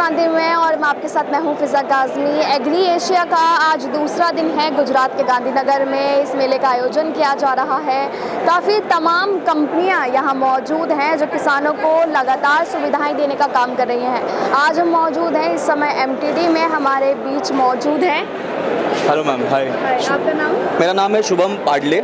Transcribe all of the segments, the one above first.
गांधी में और मैं आपके साथ हूँ फिज़ा काज़मी। एग्री एशिया का आज दूसरा दिन है गुजरात के गांधीनगर में। इस मेले का आयोजन किया जा रहा है। काफ़ी तमाम कंपनियां यहाँ मौजूद हैं जो किसानों को लगातार सुविधाएं देने का काम कर रही हैं। आज हम मौजूद हैं इस समय एमटीडी में, हमारे बीच मौजूद हैं। हेलो मैम, हाय। आपका नाम? मेरा नाम है शुभम पाडले।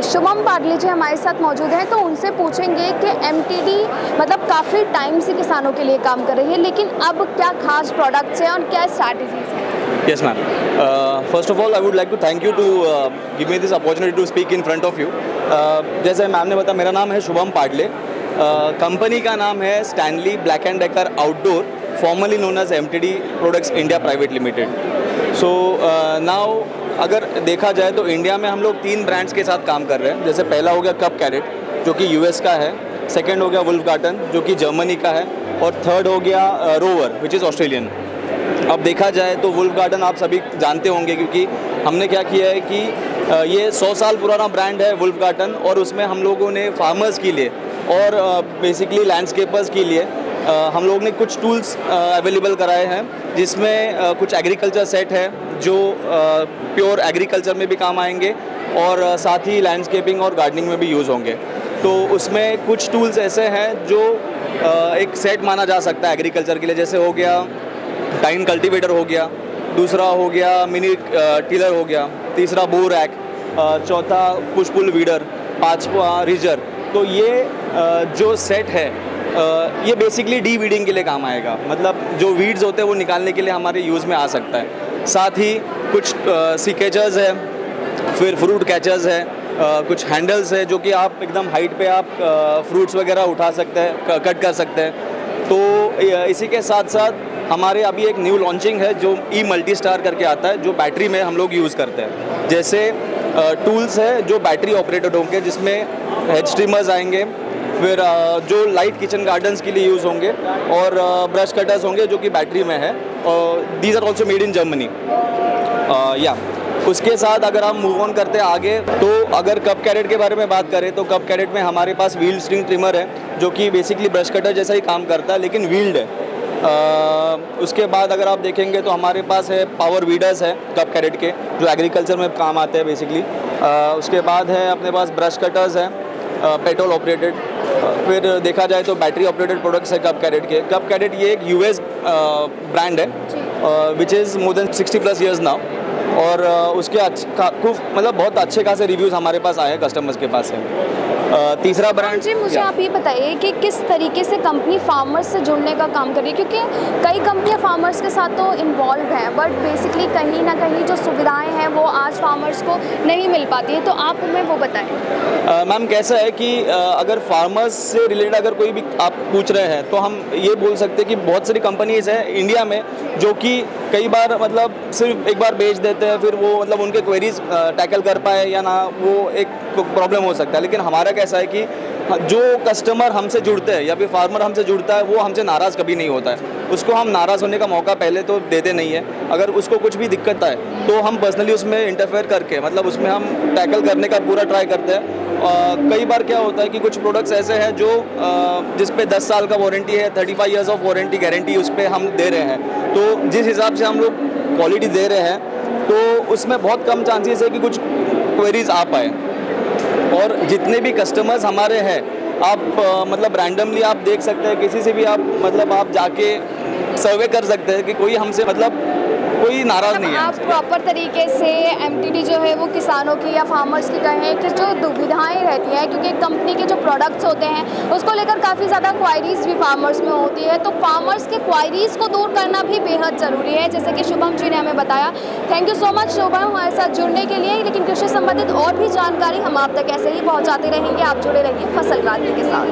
शुभम पाडले जी हमारे साथ मौजूद हैं, तो उनसे पूछेंगे कि एमटीडी मतलब काफ़ी टाइम से किसानों के लिए काम कर रही है, लेकिन अब क्या खास प्रोडक्ट्स हैं और क्या स्ट्रैटेजीज हैं? Yes ma'am, first of all I would like to thank you to give me this opportunity to speak in front of you. जैसे मैम ने बताया, मेरा नाम है शुभम पाडले। कंपनी का नाम है Stanley Black and Decker outdoor, formerly known as MTD products India private limited. So now अगर देखा जाए तो इंडिया में हम लोग 3 ब्रांड्स के साथ काम कर रहे हैं। जैसे पहला हो गया कप कैरेट जो कि यूएस का है, सेकंड हो गया वुल्फ गार्डन जो कि जर्मनी का है, और थर्ड हो गया रोवर विच इज़ ऑस्ट्रेलियन। अब देखा जाए तो वुल्फ गार्डन आप सभी जानते होंगे, क्योंकि हमने क्या किया है कि ये 100 साल पुराना ब्रांड है वुल्फ गार्डन, और उसमें हम लोगों ने फार्मर्स के लिए और बेसिकली लैंडस्केपर्स के लिए हम लोग ने कुछ टूल्स अवेलेबल कराए हैं, जिसमें कुछ एग्रीकल्चर सेट है जो प्योर एग्रीकल्चर में भी काम आएंगे और साथ ही लैंडस्केपिंग और गार्डनिंग में भी यूज़ होंगे। तो उसमें कुछ टूल्स ऐसे हैं जो एक सेट माना जा सकता है एग्रीकल्चर के लिए। जैसे हो गया टाइन कल्टीवेटर हो गया, दूसरा हो गया मिनी टिलर हो गया, तीसरा बो रैक, चौथा पुश पुल वीडर, पांचवा रिजर। तो ये जो सेट है ये बेसिकली डी वीडिंग के लिए काम आएगा, मतलब जो वीड्स होते हैं वो निकालने के लिए हमारे यूज़ में आ सकता है। साथ ही कुछ सीकेचर्स है, फिर फ्रूट कैचर्स है, कुछ हैंडल्स है जो कि आप एकदम हाइट पे आप फ्रूट्स वगैरह उठा सकते हैं, कट कर सकते हैं। तो इसी के साथ साथ हमारे अभी एक न्यू लॉन्चिंग है जो ई मल्टी स्टार करके आता है, जो बैटरी में हम लोग यूज़ करते हैं। जैसे टूल्स है जो बैटरी ऑपरेटेड होंगे, जिसमें हेड स्ट्रीमर्स आएंगे, फिर जो लाइट किचन गार्डन्स के लिए यूज़ होंगे, और ब्रश कटर्स होंगे जो कि बैटरी में है, और these are also made in Germany. या उसके साथ अगर हम मूव ऑन करते हैं आगे, तो अगर कप कैरेट के बारे में बात करें तो कप कैरेट में हमारे पास व्हील स्ट्रिंग ट्रिमर है जो कि बेसिकली ब्रश कटर जैसा ही काम करता है, लेकिन व्हील्ड है। उसके बाद अगर आप देखेंगे तो हमारे पास है पावर वीडर्स है कप कैरेट के, जो एग्रीकल्चर में काम आते हैं बेसिकली। उसके बाद है अपने पास ब्रश कटर्स हैं पेट्रोल ऑपरेटेड। फिर देखा जाए तो बैटरी ऑपरेटेड प्रोडक्ट्स है कप कैरेट के। कप कैरेट ये एक यूएस ब्रांड है which is more than 60+ years now, और उसके मतलब बहुत अच्छे खासे रिव्यूज़ हमारे पास आए हैं, कस्टमर्स के पास है। तीसरा ब्रांड जी, मुझे आप ये बताइए कि किस तरीके से कंपनी फार्मर्स से जुड़ने का काम कर रही है, क्योंकि कई कंपनियां फार्मर्स के साथ तो इन्वॉल्व हैं, बट बेसिकली कहीं ना कहीं जो सुविधाएं हैं वो आज फार्मर्स को नहीं मिल पाती है, तो आप हमें वो बताएं। मैम, कैसा है कि अगर फार्मर्स से रिलेटेड अगर कोई भी आप पूछ रहे हैं तो हम ये बोल सकते हैं कि बहुत सारी कंपनीज हैं इंडिया में जो कि कई बार मतलब सिर्फ एक बार बेच देते हैं, फिर वो मतलब उनके क्वेरीज टैकल कर पाए या ना, वो एक प्रॉब्लम हो सकता है। लेकिन हमारा कैसा है कि जो कस्टमर हमसे जुड़ते हैं या फिर फार्मर हमसे जुड़ता है वो हमसे नाराज़ कभी नहीं होता है। उसको हम नाराज़ होने का मौका पहले तो देते नहीं है। अगर उसको कुछ भी दिक्कत है तो हम पर्सनली उसमें इंटरफेयर करके मतलब उसमें हम टैकल करने का पूरा ट्राई करते हैं। कई बार क्या होता है कि कुछ प्रोडक्ट्स ऐसे हैं जो जिस पे 10 साल का वारंटी है, 35 ईयर्स ऑफ वारंटी गारंटी उस पर हम दे रहे हैं। तो जिस हिसाब से हम लोग क्वालिटी दे रहे हैं तो उसमें बहुत कम चांसेस है कि कुछ क्वेरीज आ पाए। और जितने भी कस्टमर्स हमारे हैं, आप मतलब रैंडमली आप देख सकते हैं, किसी से भी आप मतलब आप जाके सर्वे कर सकते हैं कि कोई हमसे मतलब कोई नाराज़ नहीं है। आप प्रॉपर तरीके से एमटीडी जो है वो किसानों की या फार्मर्स की कहें कि जो दुविधाएं रहती हैं, क्योंकि कंपनी के जो प्रोडक्ट्स होते हैं उसको लेकर काफ़ी ज़्यादा क्वायरीज भी फार्मर्स में होती है, तो फार्मर्स के क्वायरीज को दूर करना भी बेहद ज़रूरी है, जैसे कि शुभम जी ने हमें बताया। Thank you so much Shubham हमारे साथ जुड़ने के लिए। लेकिन कृषि संबंधित और भी जानकारी हम आप तक ऐसे ही पहुँचाते रहेंगे। आप जुड़े रहिए फसल क्रांति के साथ।